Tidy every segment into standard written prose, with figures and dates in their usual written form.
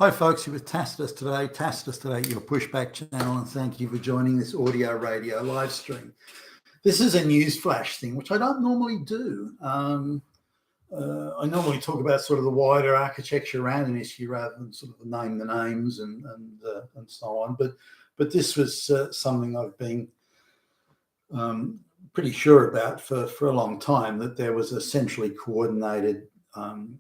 Hi folks, you're with Tacitus today, your pushback channel, and thank you for joining this audio radio live stream. This is a news flash thing, which I don't normally do. I normally talk about sort of the wider architecture around an issue rather than sort of name the names and so on. But this was something I've been pretty sure about for a long time, that there was a centrally coordinated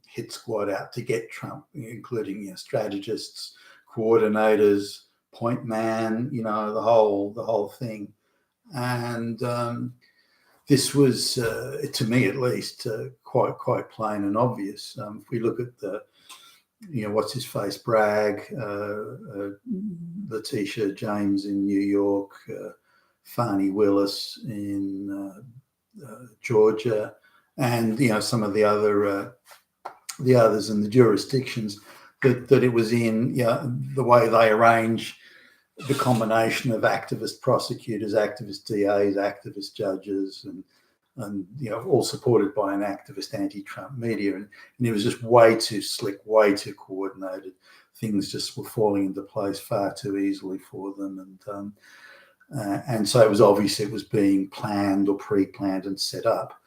hit squad out to get Trump, including strategists, coordinators, point man, the whole thing. And this was, to me at least, quite plain and obvious. If we look at the, what's his face, Bragg, Letitia James in New York, Fani Willis in Georgia, and some of the others in the jurisdictions, that it was in the way they arrange the combination of activist prosecutors, activist DAs, activist judges, and all supported by an activist anti-Trump media, and it was just way too slick, way too coordinated. Things just were falling into place far too easily for them, and so it was obvious it was being planned or pre-planned and set up.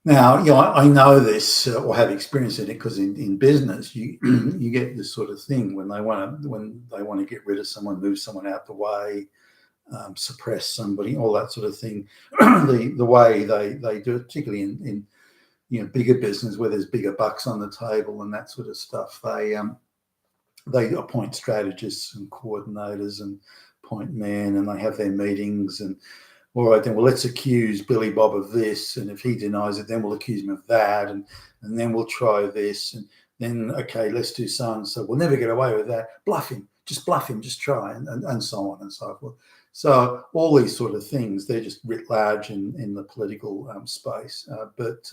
Now, I know this or have experienced it, because in business you get this sort of thing when they want to get rid of someone, move someone out the way, suppress somebody, all that sort of thing. the way they do it, particularly in bigger business where there's bigger bucks on the table and that sort of stuff, they appoint strategists and coordinators and point men, and they have their meetings, and all right, then, well, let's accuse Billy Bob of this, and if he denies it, then we'll accuse him of that, and then we'll try this, and then, okay, let's do so and so. We'll never get away with that. Bluff him, just try, and so on and so forth. So all these sort of things, they're just writ large in the political space. But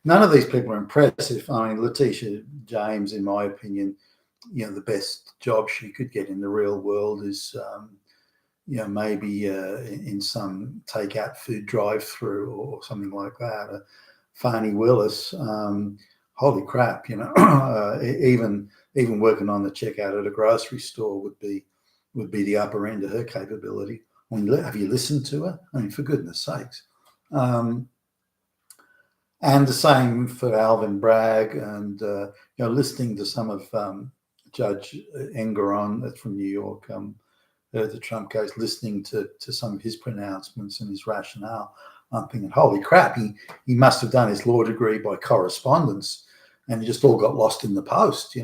none of these people are impressive. I mean, Letitia James, in my opinion, the best job she could get in the real world is maybe in some takeout food drive-through or something like that. Fani Willis, holy crap, even working on the checkout at a grocery store would be the upper end of her capability. I mean, have you listened to her? I mean, for goodness sakes. And the same for Alvin Bragg, and listening to some of Judge Engoron, that's from New York, the Trump case, listening to some of his pronouncements and his rationale, I'm thinking, holy crap, he must have done his law degree by correspondence, and he just all got lost in the post,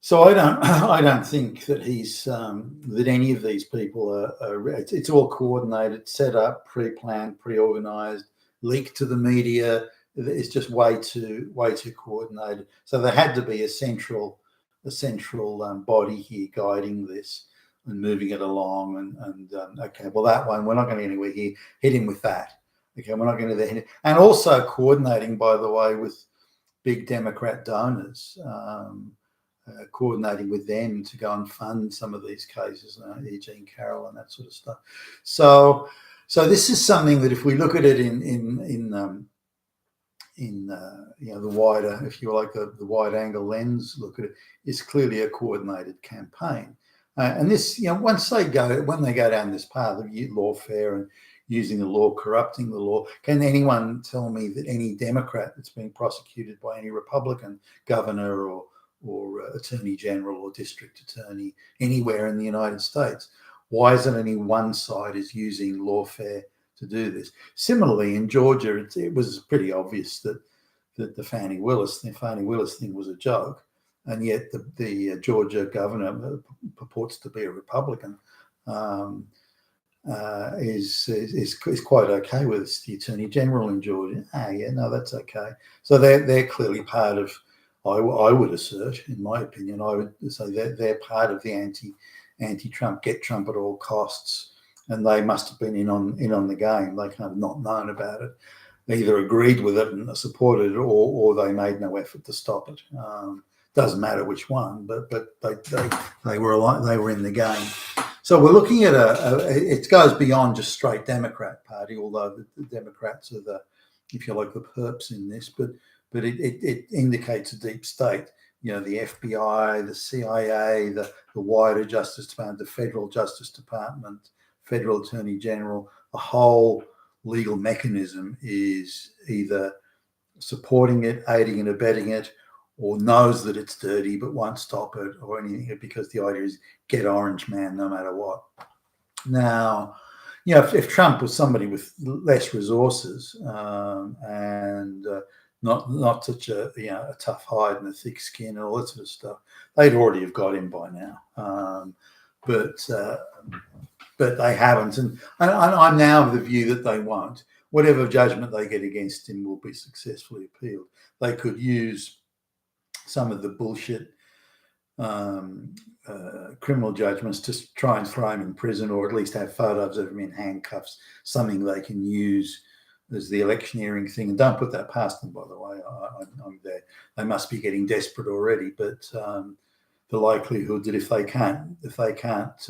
so I don't think that he's that any of these people are it's all coordinated, set up, pre-planned, pre-organized, leaked to the media. It's just way too coordinated. So there had to be a central body here guiding this and moving it along, and okay, well, that one, we're not going anywhere here, hit him with that. Okay, we're not going to there. And also coordinating, by the way, with big Democrat donors, coordinating with them to go and fund some of these cases, Eugene Carroll and that sort of stuff. So this is something that, if we look at it in the wider, if you like, the wide angle lens, look at it, is clearly a coordinated campaign. And this, when they go down this path of lawfare and using the law, corrupting the law, can anyone tell me that any Democrat that's being prosecuted by any Republican governor or attorney general or district attorney anywhere in the United States, why is it only one side is using lawfare to do this? Similarly, in Georgia, it was pretty obvious that the Fani Willis thing was a joke, and yet the Georgia governor purports to be a Republican, is quite okay with this. The attorney general in Georgia, that's okay. So they're clearly part of. I would assert, in my opinion, I would say they're part of the anti-Trump, get Trump at all costs. And they must have been in on the game. They kind of not known about it. They either agreed with it and supported it, or they made no effort to stop it. Doesn't matter which one, but they were in the game. So we're looking at it goes beyond just straight Democrat Party, although the Democrats are the, if you like, the perps in this. But but it indicates a deep state. You know, the FBI, the CIA, the wider Justice Department, the Federal Justice Department, Federal Attorney General, the whole legal mechanism is either supporting it, aiding and abetting it, or knows that it's dirty but won't stop it or anything, because the idea is get orange man no matter what. Now, you know, if Trump was somebody with less resources and not such a a tough hide and a thick skin and all that sort of stuff, they'd already have got him by now. But they haven't, and I'm now of the view that they won't. Whatever judgment they get against him will be successfully appealed. They could use some of the bullshit criminal judgments to try and throw him in prison, or at least have photos of him in handcuffs, something they can use as the electioneering thing. And don't put that past them, by the way. I'm there. They must be getting desperate already, but the likelihood that if they can't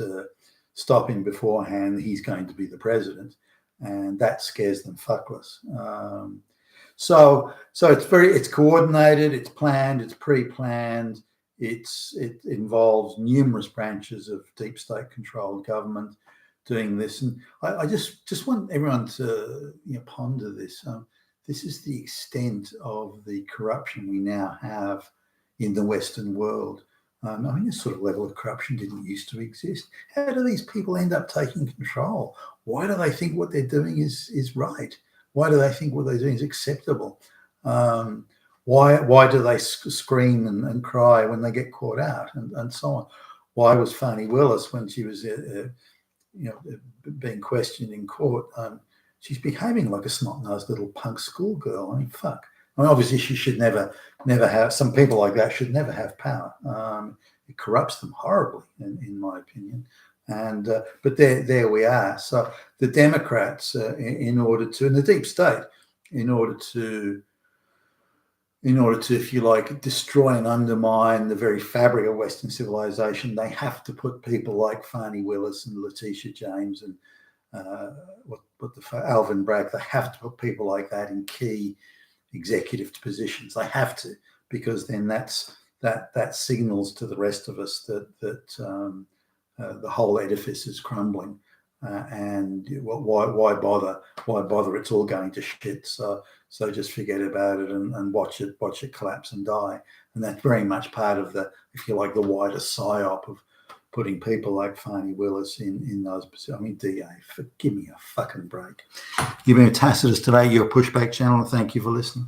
stop him beforehand, he's going to be the president, and that scares them fuckless. So it's coordinated, it's planned, it's pre-planned. It involves numerous branches of deep state controlled government doing this, and I just want everyone to ponder this. This is the extent of the corruption we now have in the Western world. I mean, this sort of level of corruption didn't used to exist. How do these people end up taking control? Why do they think what they're doing is right? Why do they think what they're doing is acceptable? Why do they scream and cry when they get caught out and so on? Why was Fani Willis, when she was being questioned in court, she's behaving like a snot-nosed little punk schoolgirl? I mean, fuck. I mean, obviously, she should never have. Some people like that should never have power. It corrupts them horribly, in my opinion. And but there we are. So the Democrats, in order to, and the deep state, in order to, if you like, destroy and undermine the very fabric of Western civilization, they have to put people like Fani Willis and Letitia James and Alvin Bragg. They have to put people like that in key executive positions. They have to, because then that signals to the rest of us that the whole edifice is crumbling, and why bother? Why bother? It's all going to shit. So just forget about it and watch it collapse and die. And that's very much part of the, if you like, the wider psyop of putting people like Fani Willis in those positions. I mean, DA, give me a fucking break. You've been with Tacitus today, your Pushback channel. Thank you for listening.